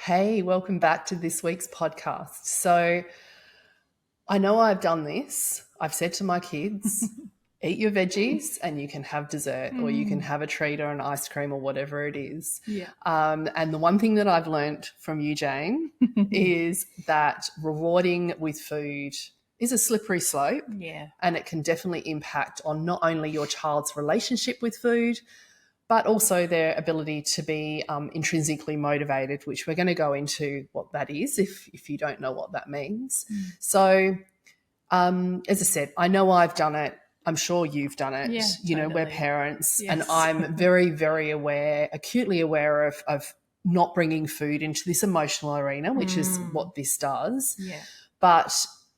Hey, welcome back to this week's podcast. So I know I've done this. I've said to my kids, eat your veggies and you can have dessert or you can have a treat or an ice cream or whatever it is. Yeah. And the one thing that I've learnt from you, Jane, is that rewarding with food is a slippery slope. Yeah. And it can definitely impact on not only your child's relationship with food, but also their ability to be intrinsically motivated, which we're going to go into what that is if you don't know what that means. So, as I said, I know I've done it. I'm sure you've done it. Yeah, You know, we're totally. parents, and Yes. I'm very, very aware, acutely aware of not bringing food into this emotional arena, which is what this does. Yeah. But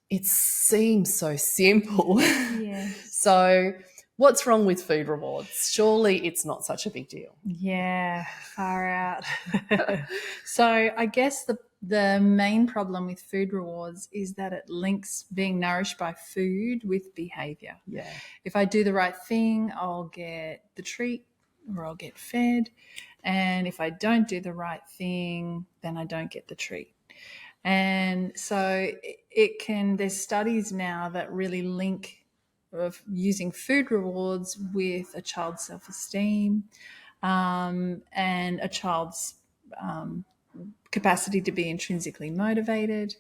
it seems so simple. Yes. So what's wrong with food rewards? Surely it's not such a big deal. Yeah, far out. So I guess the main problem with food rewards is that it links being nourished by food with behaviour. Yeah. If I do the right thing, I'll get the treat or I'll get fed. And if I don't do the right thing, then I don't get the treat. And so there's studies now that really link of using food rewards with a child's self-esteem and a child's capacity to be intrinsically motivated.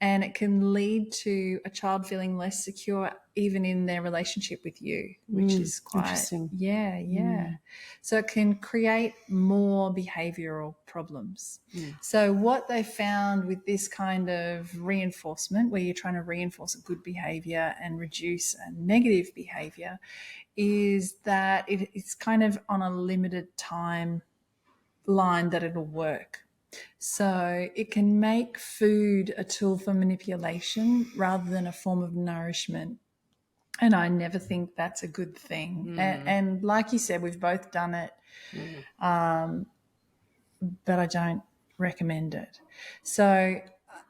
And it can lead to a child feeling less secure even in their relationship with you, which is quite interesting. Yeah. So it can create more behavioural problems. So what they found with this kind of reinforcement, where you're trying to reinforce a good behaviour and reduce a negative behaviour, is that it's kind of on a limited time line that it'll work. So it can make food a tool for manipulation rather than a form of nourishment. And I never think that's a good thing. And like you said, we've both done it, but I don't recommend it. So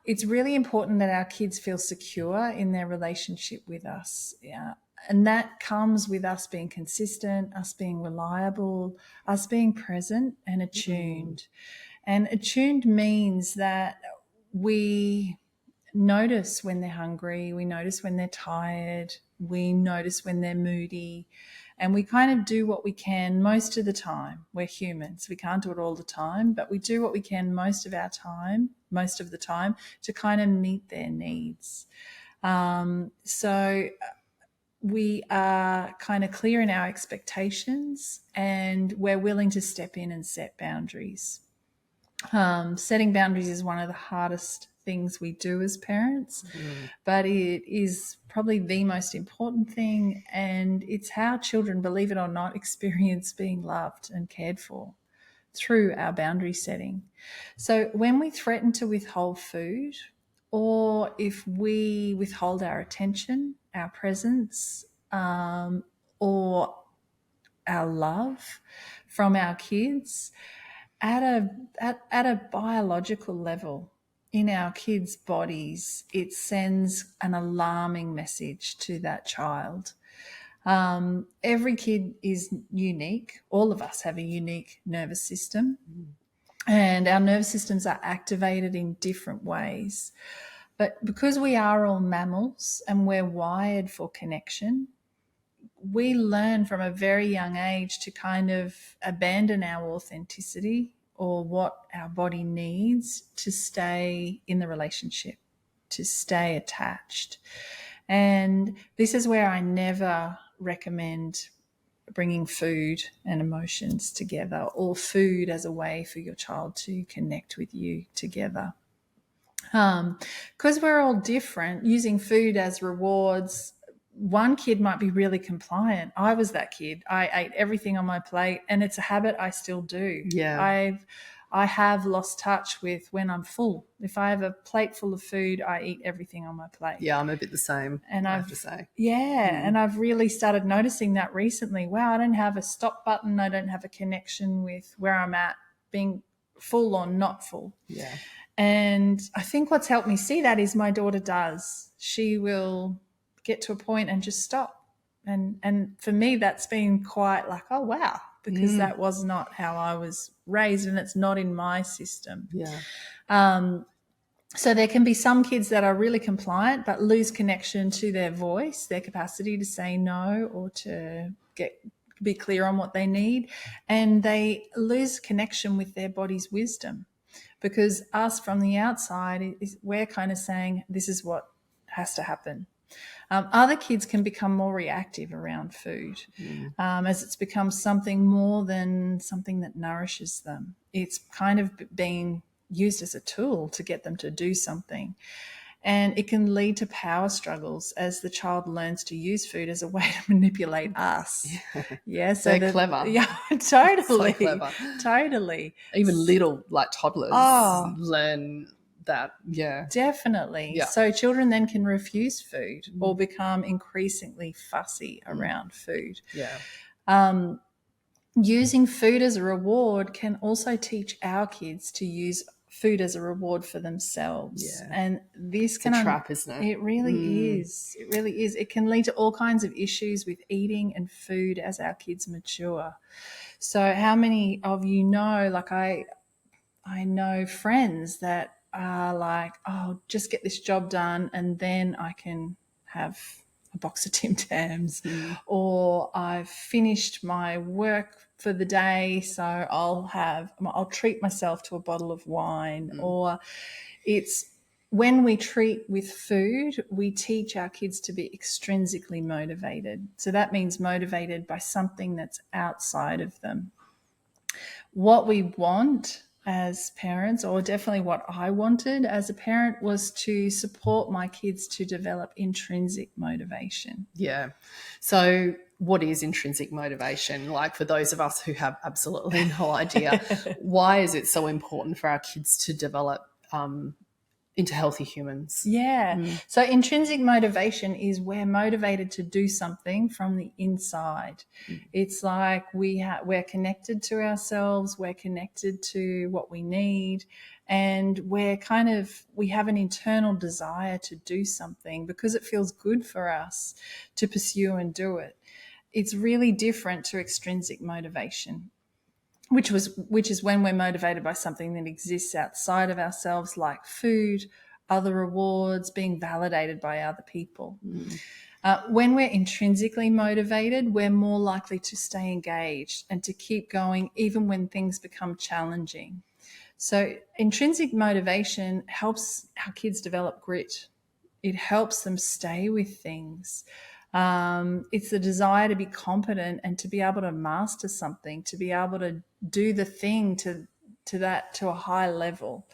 it's really important that our kids feel secure in their relationship with us. Yeah. And that comes with us being consistent, us being reliable, us being present and attuned. And attuned means that we notice when they're hungry, we notice when they're tired, we notice when they're moody, and we kind of do what we can most of the time. We're humans. We can't do it all the time, but we do what we can most of the time to kind of meet their needs. So we are kind of clear in our expectations and we're willing to step in and set boundaries. Setting boundaries is one of the hardest things we do as parents, but it is probably the most important thing, and it's how children, believe it or not, experience being loved and cared for through our boundary setting. So when we threaten to withhold food, or if we withhold our attention, our presence, or our love from our kids, at a biological level in our kids' bodies, it sends an alarming message to that child. Every kid is unique. All of us have a unique nervous system, and our nervous systems are activated in different ways. But because we are all mammals and we're wired for connection, we learn from a very young age to kind of abandon our authenticity or what our body needs to stay in the relationship, to stay attached. And this is where I never recommend bringing food and emotions together, or food as a way for your child to connect with you together. Because we're all different, using food as rewards, one kid might be really compliant. I was that kid. I ate everything on my plate, and it's a habit I still do. Yeah. I have lost touch with when I'm full. If I have a plate full of food, I eat everything on my plate. Yeah, I'm a bit the same, And I have to say. Yeah, and I've really started noticing that recently. Wow, I don't have a stop button. I don't have a connection with where I'm at, being full or not full. Yeah. And I think what's helped me see that is my daughter does. She will get to a point and just stop. And for me, that's been quite like, oh, wow, because that was not how I was raised, and it's not in my system. Yeah. So there can be some kids that are really compliant but lose connection to their voice, their capacity to say no or to be clear on what they need, and they lose connection with their body's wisdom, because us from the outside, we're kind of saying this is what has to happen. Other kids can become more reactive around food, as it's become something more than something that nourishes them. It's kind of being used as a tool to get them to do something. And it can lead to power struggles as the child learns to use food as a way to manipulate us. Yeah, so They're clever. Yeah, totally. So clever. Totally. Even little, like toddlers, learn that. Yeah. Definitely. Yeah. So children then can refuse food or become increasingly fussy around food. Yeah. Using food as a reward can also teach our kids to use food as a reward for themselves. Yeah. And this It's a trap, isn't it? It really is. It really is. It can lead to all kinds of issues with eating and food as our kids mature. So how many of you know, like I know friends that are like, oh, just get this job done and then I can have a box of Tim Tams, or I've finished my work for the day, so I'll treat myself to a bottle of wine. Or it's when we treat with food, we teach our kids to be extrinsically motivated. So that means motivated by something that's outside of them. What we want as parents, or definitely what I wanted as a parent, was to support my kids to develop intrinsic motivation. Yeah. So what is intrinsic motivation? Like, for those of us who have absolutely no idea, why is it so important for our kids to develop into healthy humans? Yeah. So intrinsic motivation is we're motivated to do something from the inside. It's like we're connected to ourselves, we're connected to what we need, and we have an internal desire to do something because it feels good for us to pursue and do it. It's really different to extrinsic motivation, which is when we're motivated by something that exists outside of ourselves, like food, other rewards, being validated by other people. When we're intrinsically motivated, we're more likely to stay engaged and to keep going even when things become challenging. So intrinsic motivation helps our kids develop grit. It helps them stay with things. It's the desire to be competent and to be able to master something, to be able to do the thing to a high level.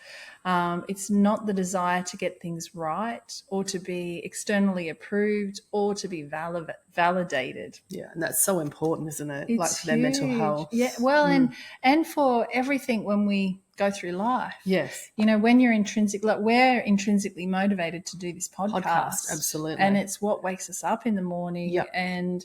It's not the desire to get things right or to be externally approved or to be validated. Yeah, and that's so important, isn't it? It's like for their mental huge. health. Yeah, well, and for everything when we go through life. Yes. You know, when you're we're intrinsically motivated to do this podcast. Absolutely. And it's what wakes us up in the morning and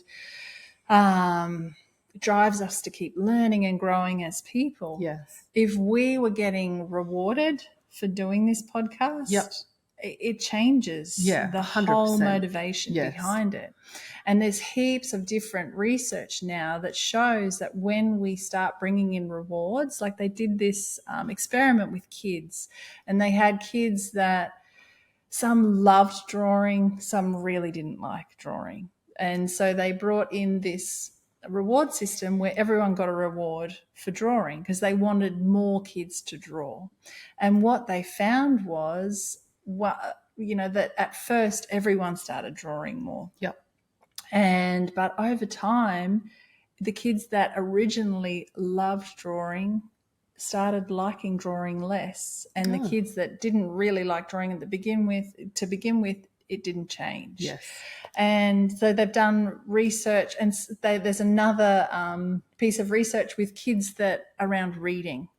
drives us to keep learning and growing as people. Yes. If we were getting rewarded for doing this podcast, it changes the 100%. whole motivation behind it. And there's heaps of different research now that shows that when we start bringing in rewards, like they did this experiment with kids, and they had kids that some loved drawing, some really didn't like drawing. And so they brought in this reward system where everyone got a reward for drawing because they wanted more kids to draw. And what they found was, that at first everyone started drawing more. Yep. But over time, the kids that originally loved drawing started liking drawing less, and the kids that didn't really like drawing to begin with, it didn't change. Yes. And so they've done research, and there's another piece of research with kids that around reading,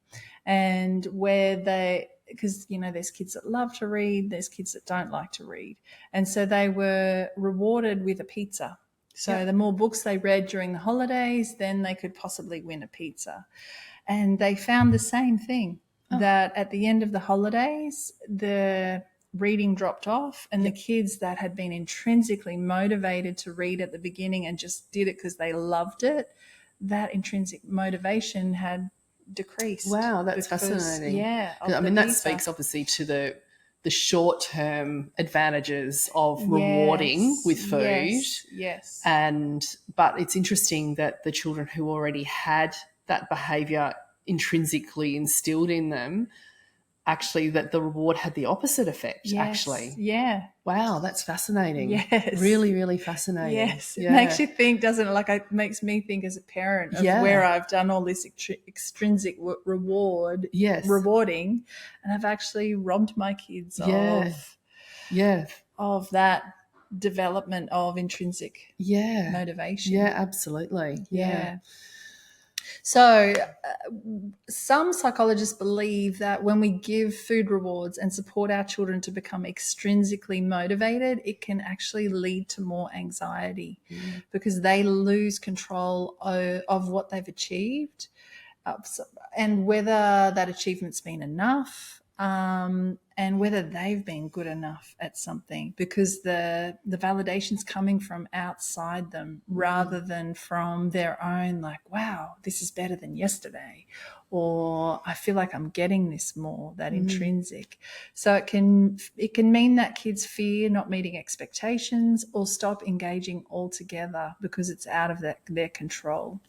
and where because there's kids that love to read, there's kids that don't like to read, and so they were rewarded with a pizza. So the more books they read during the holidays, then they could possibly win a pizza. And they found the same thing, that at the end of the holidays, the reading dropped off, and the kids that had been intrinsically motivated to read at the beginning and just did it because they loved it, that intrinsic motivation had decreased. Wow, that's because, fascinating. Yeah. I mean, that speaks obviously to the short-term advantages of rewarding with food. Yes. But it's interesting that the children who already had that behaviour intrinsically instilled in them, actually, that the reward had the opposite effect, actually. Yeah. Wow, that's fascinating. Yes. Really, really fascinating. Yes. It makes you think, doesn't it? Like, it makes me think as a parent of where I've done all this extrinsic rewarding, and I've actually robbed my kids of that development of intrinsic motivation. Yeah, absolutely. Yeah. So some psychologists believe that when we give food rewards and support our children to become extrinsically motivated, it can actually lead to more anxiety because they lose control of what they've achieved, and whether that achievement's been enough, and whether they've been good enough at something, because the validation's coming from outside them rather than from their own, like, wow, this is better than yesterday, or I feel like I'm getting this more, that intrinsic. So it can mean that kids fear not meeting expectations or stop engaging altogether because it's out of their control.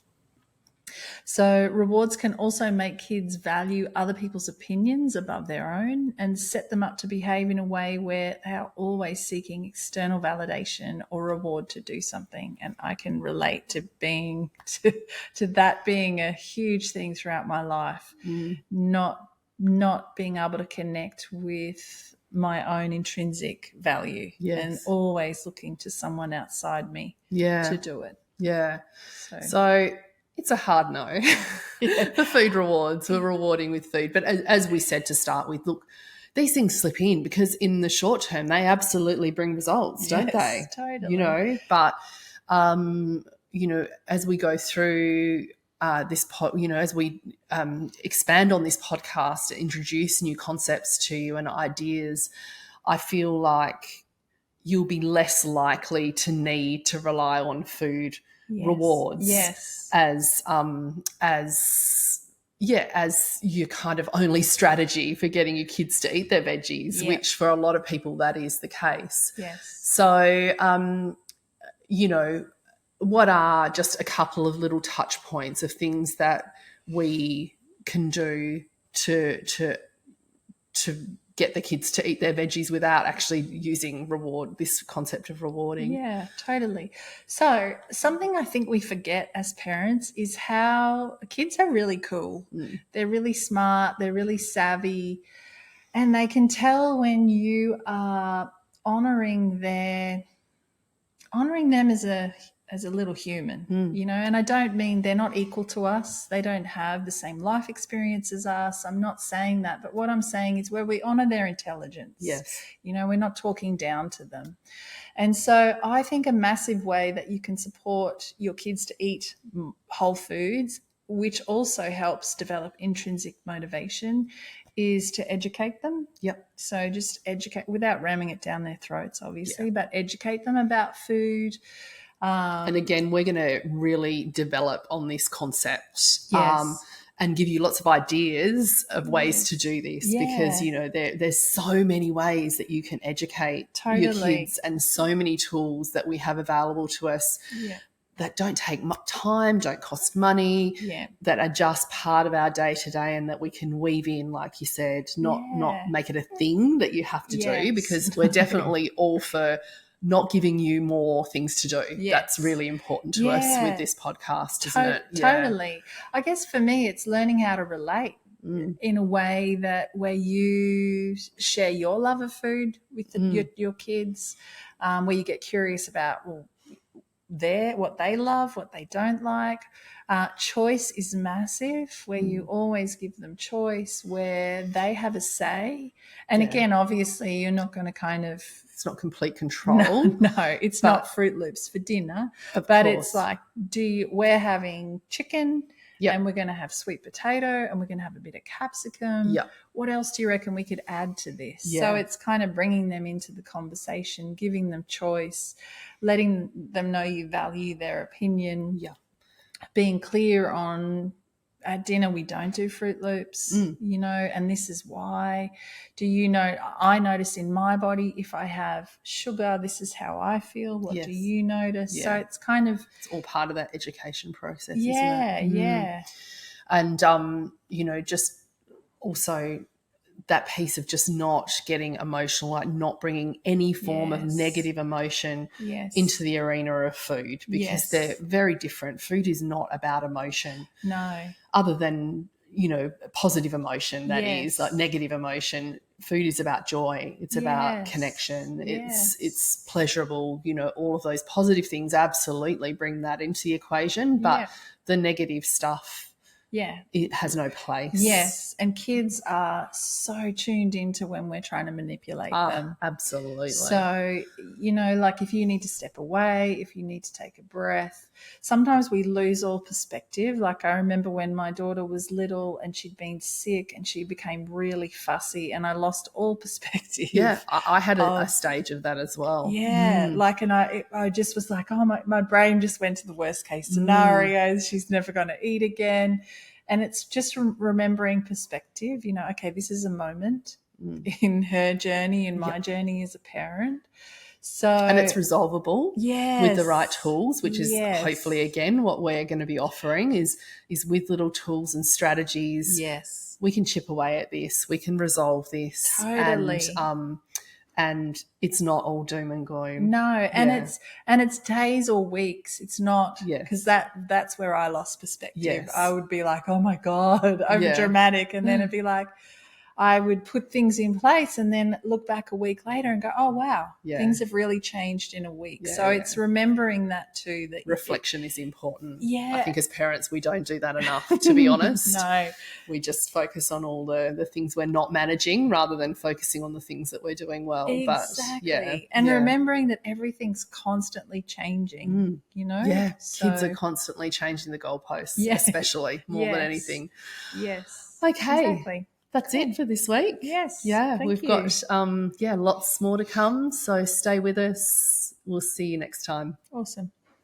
So rewards can also make kids value other people's opinions above their own and set them up to behave in a way where they are always seeking external validation or reward to do something. And I can relate to being to that being a huge thing throughout my life, not being able to connect with my own intrinsic value and always looking to someone outside me to do it. Yeah. So it's a hard no for food rewards, for rewarding with food. But as we said to start with, look, these things slip in because in the short term they absolutely bring results, don't they? Totally. But as we go through this as we expand on this podcast, introduce new concepts to you and ideas, I feel like you'll be less likely to need to rely on food rewards as your kind of only strategy for getting your kids to eat their veggies, which for a lot of people that is the case. So what are just a couple of little touch points of things that we can do to get the kids to eat their veggies without actually using this concept of rewarding? Yeah, totally. So something I think we forget as parents is how kids are really cool. They're really smart, they're really savvy, and they can tell when you are honoring them as a little human, and I don't mean they're not equal to us. They don't have the same life experience as us. I'm not saying that. But what I'm saying is where we honor their intelligence. We're not talking down to them. And so I think a massive way that you can support your kids to eat whole foods, which also helps develop intrinsic motivation, is to educate them. So just educate without ramming it down their throats, obviously, but educate them about food. And again, we're going to really develop on this concept and give you lots of ideas of ways to do this because, there's so many ways that you can educate your kids and so many tools that we have available to us that don't take much time, don't cost money, that are just part of our day-to-day and that we can weave in, like you said, not make it a thing that you have to do, because we're definitely all for not giving you more things to do. That's really important to us with this podcast, isn't it? Totally. I guess for me it's learning how to relate in a way that where you share your love of food with your kids, where you get curious about what they love, what they don't like. Choice is massive, where you always give them choice, where they have a say. And again, obviously you're not going to kind of, it's not complete control. No, it's not Fruit Loops for dinner. But it's like, we're having chicken and we're going to have sweet potato and we're going to have a bit of capsicum. What else do you reckon we could add to this? So it's kind of bringing them into the conversation, giving them choice, letting them know you value their opinion. being clear on at dinner we don't do Fruit Loops, you know, and this is why. Do you know, I notice in my body if I have sugar, this is how I feel. What do Yes. you notice? Yeah. So it's kind of, It's all part of that education process, yeah, isn't it? yeah, And, you know, just also that piece of just not getting emotional, like not bringing any form of Yes. negative emotion yes, into the arena of food, because Yes. they're very different. Food is not about emotion, no, other than, you know, positive emotion, that Yes. is, like negative emotion. Food is about joy. It's about Yes. connection. Yes. It's pleasurable. You know, all of those positive things absolutely bring that into the equation, but Yeah. the negative stuff, yeah. it has no place. Yes, and kids are so tuned into when we're trying to manipulate them. Absolutely. So, you know, like if you need to step away, if you need to take a breath, sometimes we lose all perspective. Like I remember when my daughter was little and she'd been sick and she became really fussy and I lost all perspective. Yeah, I had a stage of that as well. Yeah, like, and I just was like, oh, my brain just went to the worst case scenarios. She's never going to eat again. And it's just remembering perspective, you know, okay, this is a moment in her journey, in my journey as a parent. So, and it's resolvable with the right Yes. tools, which is Yes. hopefully, again, what we're going to be offering is with little tools and strategies. Yes. We can chip away at this. We can resolve this. Totally. And it's not all doom and gloom. No, and it's days or weeks. It's not, Yes. because that's where I lost perspective. Yes. I would be like, oh my God, over Yeah. dramatic. And then it'd be like, I would put things in place and then look back a week later and go, oh, wow, things have really changed in a week. So it's remembering that too. That reflection is important. Yeah. I think as parents, we don't do that enough, to be honest. No. We just focus on all the things we're not managing rather than focusing on the things that we're doing well. Exactly. And remembering that everything's constantly changing, you know? Yeah, So, kids are constantly changing the goalposts, especially more than anything. Yes. Okay. Exactly. That's it for this week. Yes. Yeah, thank we've you. got lots more to come. So stay with us. We'll see you next time. Awesome.